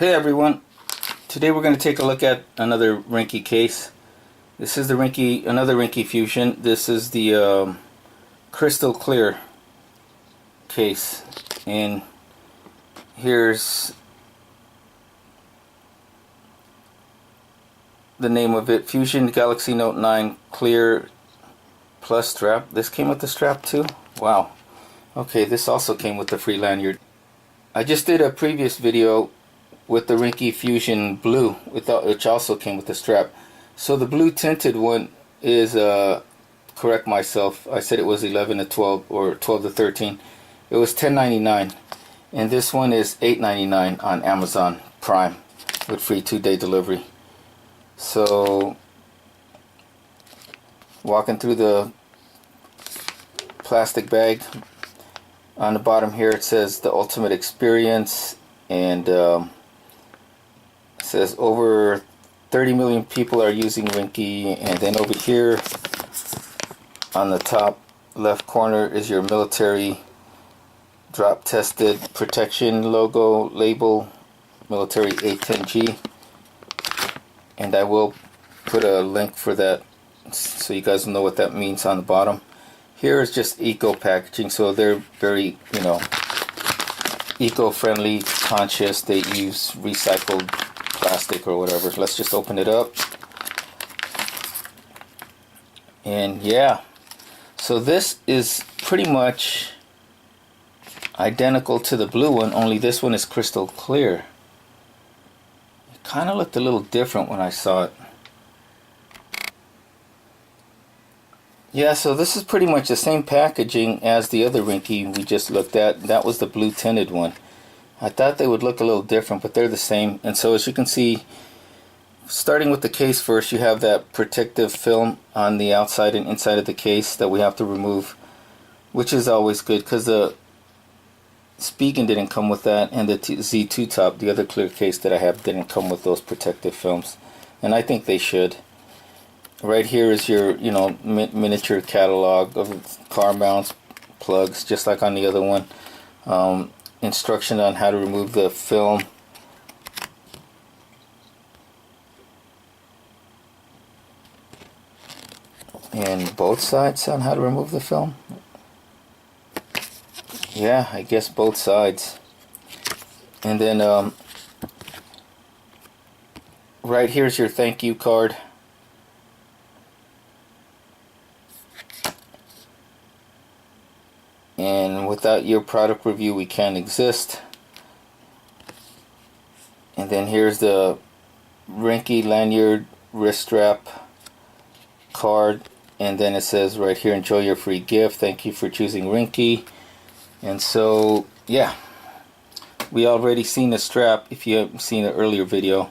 Hey everyone, today we're going to take a look at another Ringke case. This is the another Ringke Fusion. This is the crystal clear case, and here's the name of it: Fusion Galaxy Note 9 Clear Plus Strap. This came with the strap too? Wow. Okay, this also came with the free lanyard. I just did a previous video with the Ringke Fusion Blue, which also came with the strap. So the blue tinted one is, correct myself, I said it was 11 to 12 or 12 to 13. It was $10.99, and this one is $8.99 on Amazon Prime with free 2-day delivery. So walking through the plastic bag, on the bottom here it says the ultimate experience, and it says over 30 million people are using Ringke. And then over here on the top left corner is your military drop tested protection logo label, military A10G, and I will put a link for that so you guys know what that means on the bottom. Here is just eco packaging, so they're very, eco-friendly, conscious. They use recycled plastic or whatever. Let's just open it up. And yeah, so this is pretty much identical to the blue one, only this one is crystal clear. It kind of looked a little different when I saw it. Yeah, so this is pretty much the same packaging as the other Ringke we just looked at. That was the blue tinted one. I thought they would look a little different, but they're the same. And so as you can see, starting with the case first, you have that protective film on the outside and inside of the case that we have to remove, which is always good because the Spigen didn't come with that, and the Z2 Top, the other clear case that I have, didn't come with those protective films, and I think they should. Right here is your, miniature catalog of car mounts, plugs, just like on the other one. Instruction on how to remove the film. And both sides on how to remove the film. Yeah, I guess both sides. And then right here's your thank you card. And without your product review we can't exist. And then here's the Ringke lanyard wrist strap card, and then it says right here, enjoy your free gift, thank you for choosing Ringke. And so yeah, we already seen the strap if you haven't seen the earlier video,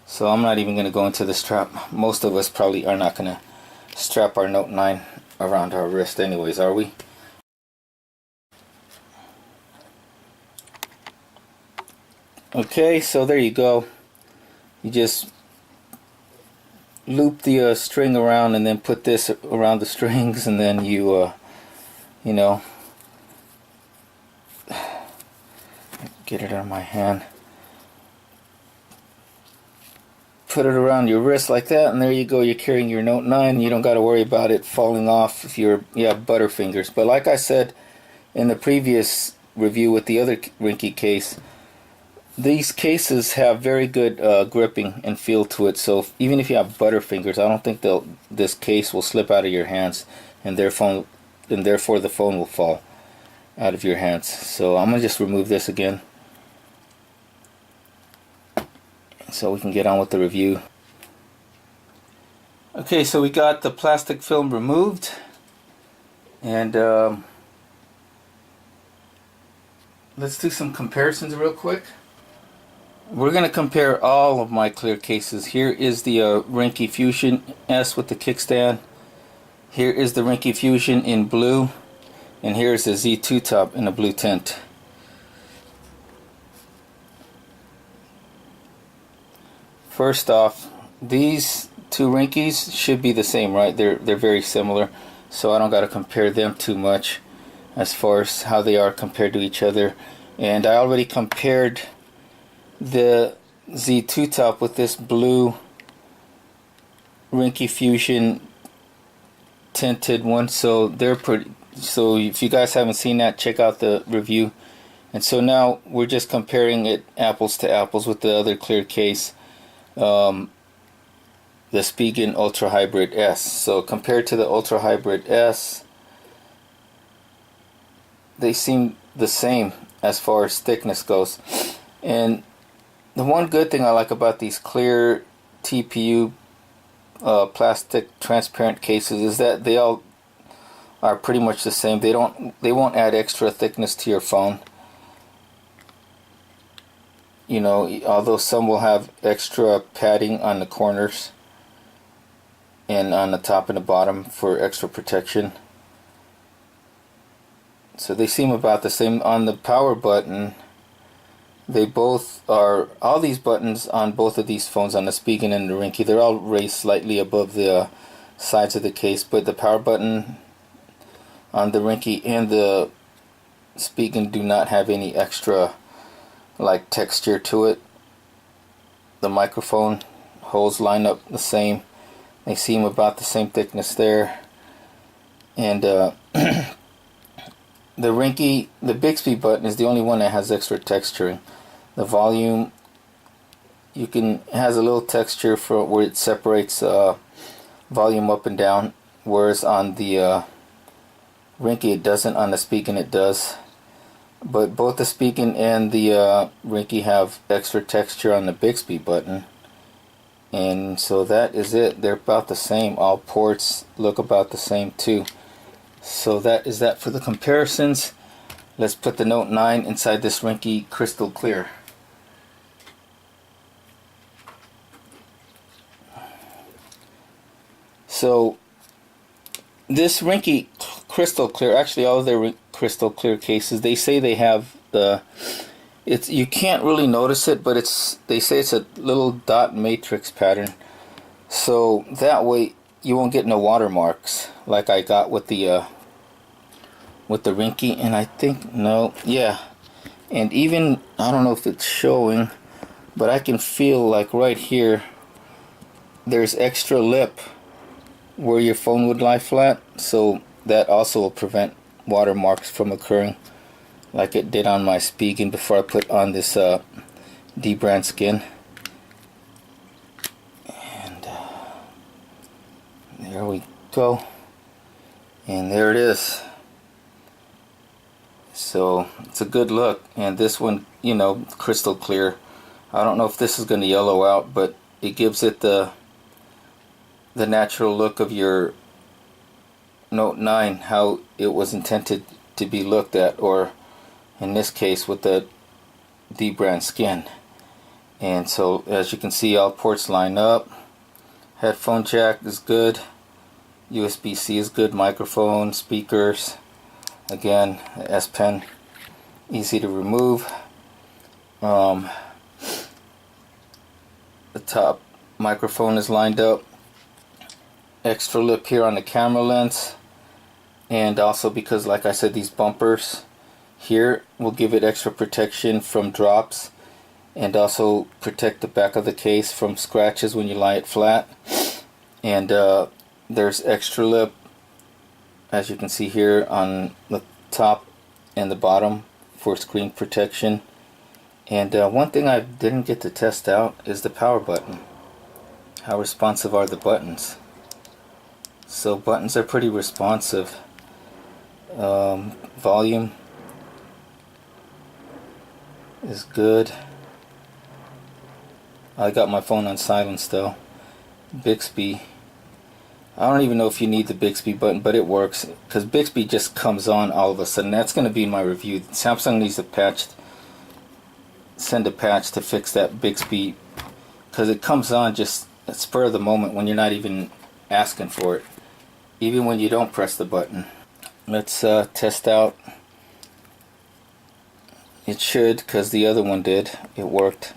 so I'm not even going to go into the strap. Most of us probably are not going to strap our Note 9 around our wrist anyways, are we? Okay, so there you go. You just loop the string around and then put this around the strings, and then you get it out of my hand, put it around your wrist like that, and there you go. You're carrying your Note 9. You don't got to worry about it falling off if you have butterfingers. But like I said in the previous review with the other Ringke case, these cases have very good gripping and feel to it, so even if you have butterfingers, I don't think this case will slip out of your hands, and therefore the phone will fall out of your hands. So I'm going to just remove this again so we can get on with the review. Okay, so we got the plastic film removed, and let's do some comparisons real quick. We're going to compare all of my clear cases. Here is the Ringke Fusion S with the kickstand. Here is the Ringke Fusion in blue. And here's the Z2 Top in a blue tint. First off, these two Ringkes should be the same, right? They're very similar, so I don't got to compare them too much as far as how they are compared to each other. And I already compared the Z2 top with this blue Ringke Fusion tinted one. So they're pretty. So if you guys haven't seen that, check out the review. And so now we're just comparing it apples to apples with the other clear case, the Spigen Ultra Hybrid S. So compared to the Ultra Hybrid S, they seem the same as far as thickness goes. And the one good thing I like about these clear TPU plastic transparent cases is that they all are pretty much the same. They won't add extra thickness to your phone. You know, although some will have extra padding on the corners and on the top and the bottom for extra protection. So they seem about the same. On the power button, they both are, all these buttons on both of these phones, on the Spigen and the Ringke, they're all raised slightly above the sides of the case, but the power button on the Ringke and the Spigen do not have any extra like texture to it. The microphone holes line up the same. They seem about the same thickness there. And the Ringke, the Bixby button is the only one that has extra texturing. The volume, has a little texture for where it separates volume up and down, whereas on the Ringke it doesn't. On the Spigen it does. But both the Spigen and the Ringke have extra texture on the Bixby button. And so that is it. They're about the same. All ports look about the same too. So that is that for the comparisons. Let's put the Note 9 inside this Ringke Crystal Clear. So this Ringke Crystal Clear, actually all of their Crystal Clear cases, they say they have the, you can't really notice it, but they say it's a little dot matrix pattern. So that way you won't get no watermarks like I got with the Ringke. And I think, no, yeah. And even, I don't know if it's showing, but I can feel like right here there's extra lip where your phone would lie flat, so that also will prevent watermarks from occurring like it did on my Spigen before I put on this D-brand skin. And there we go, and there it is. So it's a good look. And this one, you know, crystal clear. I don't know if this is going to yellow out, but it gives it the natural look of your Note 9, how it was intended to be looked at, or in this case with the D-brand skin. And so as you can see, all ports line up. Headphone jack is good, USB-C is good, microphone, speakers, again S Pen, easy to remove. The top microphone is lined up. Extra lip here on the camera lens, and also because, like I said, these bumpers here will give it extra protection from drops, and also protect the back of the case from scratches when you lie it flat. And there's extra lip, as you can see here, on the top and the bottom for screen protection. And one thing I didn't get to test out is the power button. How responsive are the buttons? So buttons are pretty responsive. Volume is good. I got my phone on silence though. Bixby, I don't even know if you need the Bixby button, but it works, because Bixby just comes on all of a sudden. That's going to be in my review. Samsung needs to send a patch to fix that Bixby, because it comes on just at spur of the moment when you're not even asking for it, even when you don't press the button. Let's test out. It should, because the other one did. It worked.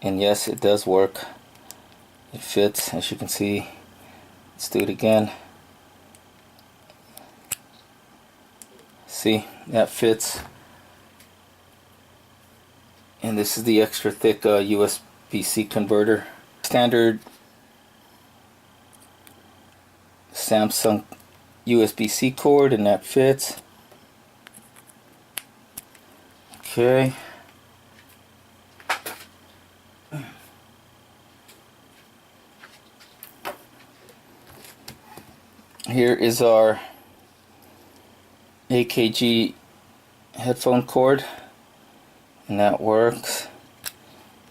And yes, it does work. It fits, as you can see. Let's do it again. See, that fits. And this is the extra thick USB-C converter. Standard Samsung USB-C cord, and that fits. Okay. Here is our AKG headphone cord, and that works.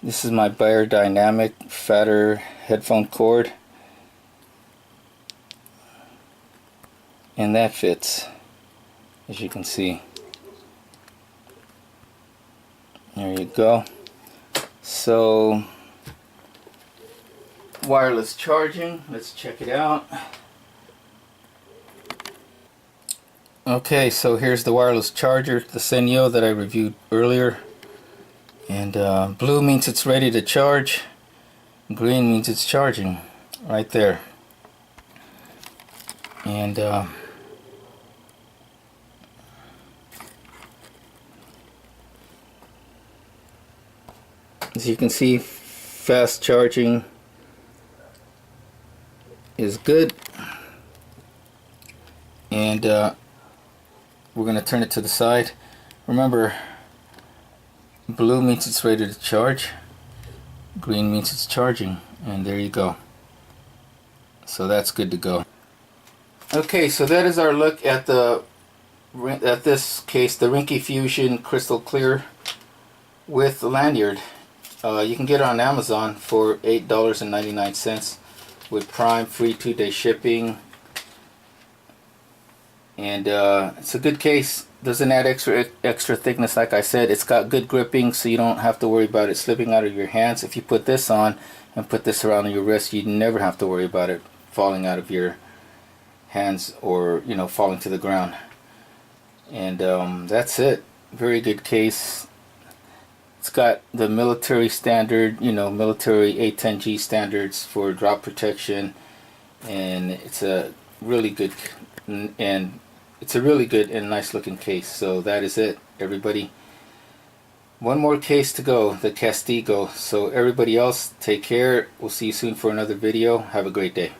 This is my biodynamic fatter headphone cord, and that fits, as you can see. There you go. So, wireless charging, let's check it out. Okay, so here's the wireless charger, the Senyo that I reviewed earlier. And blue means it's ready to charge. Green means it's charging. Right there. And as you can see, fast charging is good. And we're going to turn it to the side. Remember, blue means it's ready to charge. Green means it's charging. And there you go. So that's good to go. Okay, so that is our look at this case, the Ringke Fusion Crystal Clear with the lanyard. You can get it on Amazon for $8.99 with Prime, free 2-day shipping. And it's a good case. Doesn't add extra thickness, like I said. It's got good gripping, so you don't have to worry about it slipping out of your hands. If you put this on and put this around your wrist, you never have to worry about it falling out of your hands or, you know, falling to the ground. And that's it. Very good case. It's got the military standard, you know, military A10G standards for drop protection, and it's a really good and nice looking case. So that is it, everybody. One more case to go, the Castigo. So everybody else, take care. We'll see you soon for another video. Have a great day.